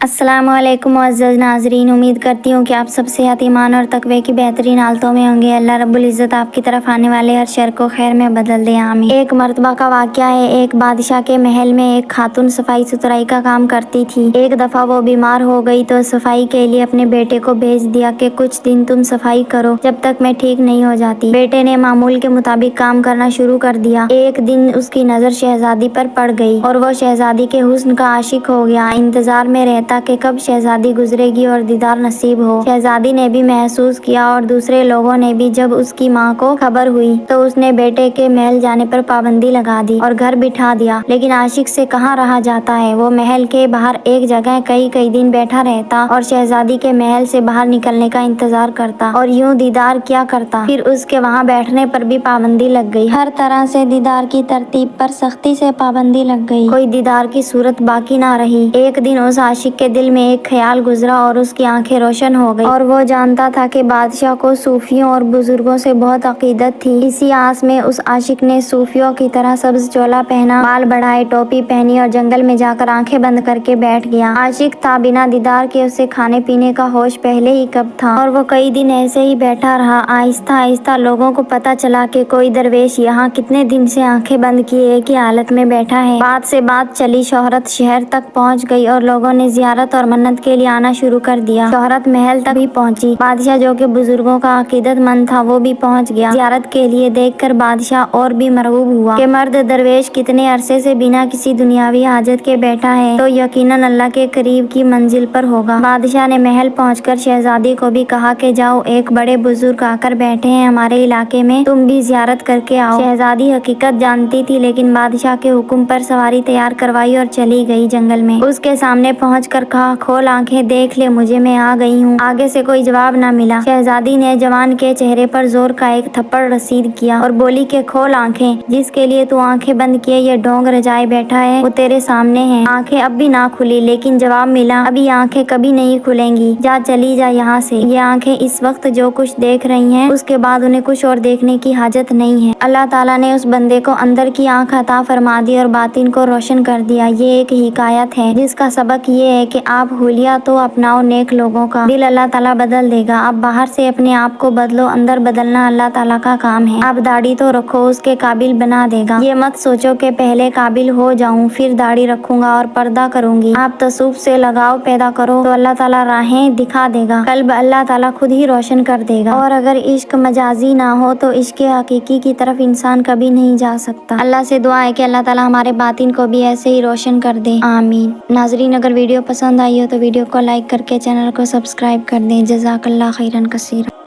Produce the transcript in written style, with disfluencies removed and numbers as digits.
السلام علیکم معزز ناظرین، امید کرتی ہوں کہ آپ سب صحت، ایمان اور تقوی کی بہترین حالتوں میں ہوں گے۔ اللہ رب العزت آپ کی طرف آنے والے ہر شر کو خیر میں بدل دے، آمین۔ ایک مرتبہ کا واقعہ ہے، ایک بادشاہ کے محل میں ایک خاتون صفائی ستھرائی کا کام کرتی تھی۔ ایک دفعہ وہ بیمار ہو گئی تو صفائی کے لیے اپنے بیٹے کو بھیج دیا کہ کچھ دن تم صفائی کرو جب تک میں ٹھیک نہیں ہو جاتی۔ بیٹے نے معمول کے مطابق کام کرنا شروع کر دیا۔ ایک دن اس کی نظر شہزادی پر پڑ گئی اور وہ شہزادی کے حسن کا عاشق ہو گیا۔ انتظار میں رہتا کہ کب شہزادی گزرے گی اور دیدار نصیب ہو۔ شہزادی نے بھی محسوس کیا اور دوسرے لوگوں نے بھی۔ جب اس کی ماں کو خبر ہوئی تو اس نے بیٹے کے محل جانے پر پابندی لگا دی اور گھر بٹھا دیا، لیکن عاشق سے کہاں رہا جاتا ہے۔ وہ محل کے باہر ایک جگہ کئی دن بیٹھا رہتا اور شہزادی کے محل سے باہر نکلنے کا انتظار کرتا اور یوں دیدار کیا کرتا۔ پھر اس کے وہاں بیٹھنے پر بھی پابندی لگ گئی، ہر طرح سے دیدار کی ترتیب پر سختی سے پابندی لگ گئی، کوئی دیدار کی صورت باقی نہ رہی۔ ایک دن اس عاشق کے دل میں ایک خیال گزرا اور اس کی آنکھیں روشن ہو گئی، اور وہ جانتا تھا کہ بادشاہ کو صوفیوں اور بزرگوں سے بہت عقیدت تھی۔ اسی آس میں اس عاشق نے صوفیوں کی طرح سبز چولا پہنا، بال بڑھائے، ٹوپی پہنی اور جنگل میں جا کر آنکھیں بند کر کے بیٹھ گیا۔ عاشق تھا، بنا دیدار کے اسے کھانے پینے کا ہوش پہلے ہی کب تھا، اور وہ کئی دن ایسے ہی بیٹھا رہا۔ آہستہ آہستہ لوگوں کو پتہ چلا کہ کوئی درویش یہاں کتنے دن سے آنکھیں بند کیے ایک ہی حالت میں بیٹھا ہے۔ بات سے بات چلی، شہرت شہر تک پہنچ گئی اور لوگوں نے زیارت اور منت کے لیے آنا شروع کر دیا۔ شہرت محل تک بھی پہنچی۔ بادشاہ جو کہ بزرگوں کا عقیدت مند تھا وہ بھی پہنچ گیا زیارت کے لیے۔ دیکھ کر بادشاہ اور بھی مرعوب ہوا کہ مرد درویش کتنے عرصے سے بنا کسی دنیاوی حاجت کے بیٹھا ہے، تو یقیناً اللہ کے قریب کی منزل پر ہوگا۔ بادشاہ نے محل پہنچ کر شہزادی کو بھی کہا کہ جاؤ، ایک بڑے بزرگ آ کر بیٹھے ہیں ہمارے علاقے میں، تم بھی زیارت کر کے آؤ۔ شہزادی حقیقت جانتی تھی، لیکن بادشاہ کے حکم پر سواری تیار کروائی اور چلی گئی جنگل میں۔ اس کے سامنے پہنچ کر کہا، کھول آنکھیں، دیکھ لے مجھے، میں آ گئی ہوں۔ آگے سے کوئی جواب نہ ملا۔ شہزادی نے جوان کے چہرے پر زور کا ایک تھپڑ رسید کیا اور بولی کہ کھول آنکھیں، جس کے لیے تو آنکھیں بند کیے یہ ڈھونگ رجائے بیٹھا ہے وہ تیرے سامنے ہے۔ آنکھیں اب بھی نہ کھلی، لیکن جواب ملا، اب یہ آنکھیں کبھی نہیں کھلیں گی، جا چلی جا یہاں سے۔ یہ آنکھیں اس وقت جو کچھ دیکھ رہی ہیں اس کے بعد انہیں کچھ اور دیکھنے کی حاجت نہیں ہے۔ اللہ تعالیٰ نے اس بندے کو اندر کی آنکھ عطا فرما دی اور باطن کو روشن کر دیا۔ یہ ایک حکایت ہے جس کا سبق یہ ہے کہ آپ حلیہ تو اپناؤ نیک لوگوں کا، دل اللہ تعالیٰ بدل دے گا۔ آپ باہر سے اپنے آپ کو بدلو، اندر بدلنا اللہ تعالیٰ کا کام ہے۔ آپ داڑھی تو رکھو، اس کے قابل بنا دے گا۔ یہ مت سوچو کہ پہلے قابل ہو جاؤں پھر داڑھی رکھوں گا اور پردہ کروں گی۔ آپ تصوف سے لگاؤ پیدا کرو تو اللہ تعالیٰ راہیں دکھا دے گا، قلب اللہ تعالیٰ خود ہی روشن کر دے گا۔ اور اگر عشق مجازی نہ ہو تو عشق حقیقی کی طرف انسان کبھی نہیں جا سکتا۔ اللہ سے دعا ہے کہ اللہ تعالیٰ ہمارے باطن کو بھی ایسے ہی روشن کر دے، آمین۔ ناظرین، اگر ویڈیو پسند آئی ہو تو ویڈیو کو لائک کر کے چینل کو سبسکرائب کر دیں۔ جزاک اللہ خیرا کثیرا۔